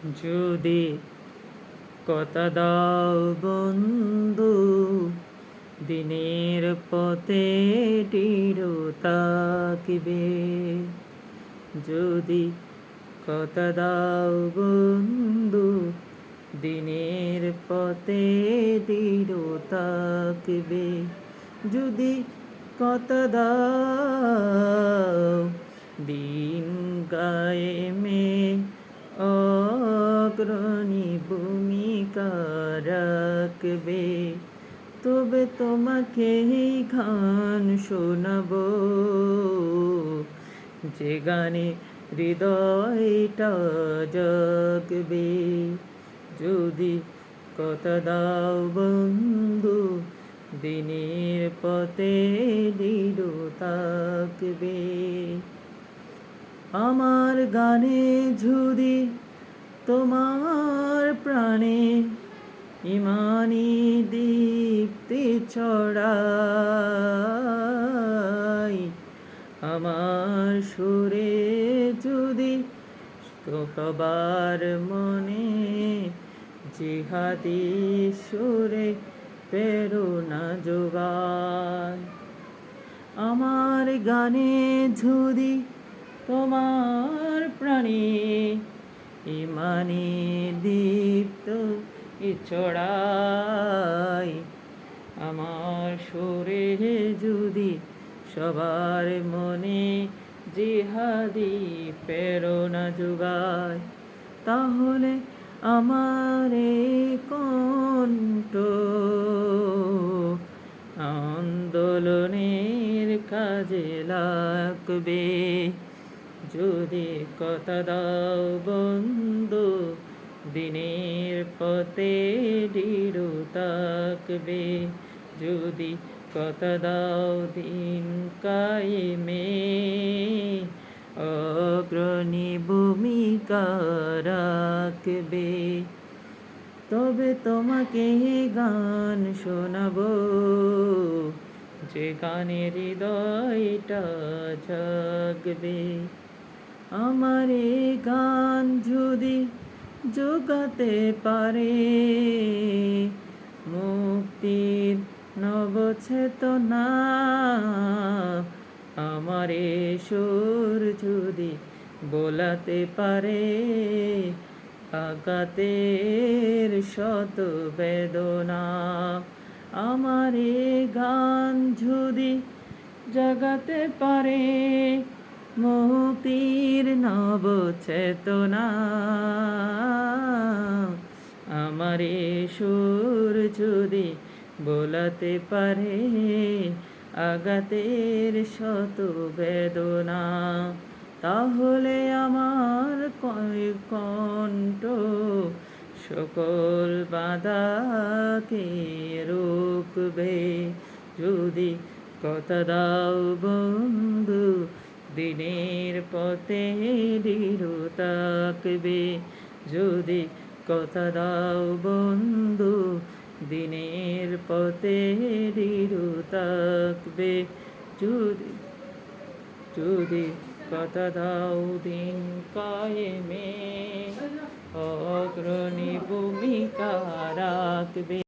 যদি কথা দাও বন্ধু, দিনের পথে দৃঢ় থাকিবে। যদি কথা দাও বন্ধু, দিনের পথে দৃঢ় থাকিবে। যদি কথা দাও দিন কায়েমে অগ্রণী ভূমিকা রাখবে, তবে তোমাকে এই গান শোনাবো, যে গানে হৃদয়টা জাগবে। যদি কথা দাও বন্ধু, দিনের পথে দৃঢ় থাকবে। আমার গানে যদি তোমার প্রাণে ইমানি দীপ্তি ছড়াই, আমার সুরে যদি সবার মনে জিহাদি সুরে প্রেরণা যোগায়। আমার গানে যদি তোমার প্রাণে ইমানি দীপ্ত ছড়াই, আমার সুরে যদি সবার মনে জিহাদি প্রেরণা যোগায়, তাহলে আমার এই কণ্ঠ আন্দোলনের কাজে লাগবে। যদি কথা দাও বন্ধু, দিনের পথে দৃঢ় থাকবে। যদি কথা দাও দিন কায়েমে অগ্রণী ভূমিকা রাখবে, তবে তোমাকে গান শোনাবো, যে গানে হৃদয়টা জাগবে। আমার এই গান যদি জোগাতে পারে মুক্তির নবচেতনা, আমার এই সুর যদি বোলাতে পারে আঘাতের শত বেদনা, আমার এই গান যদি জাগাতে পারে মুক্তির নব চেতনা, আমার এই সুর যদি বোলাতে পারে আঘাতের শত বেদনা, তাহলে আমার কণ্ঠ সকল বাধাকে রুখবে। যদি কথা দাও বন্ধু, দিনের পথে দৃঢ় থাকবে। যদি কথা দাও বন্ধু, দিনের পথে দৃঢ় থাকবে। যদি যদি কথা দাও দিন কায়েমে অগ্রণী ভূমিকা রাখবে।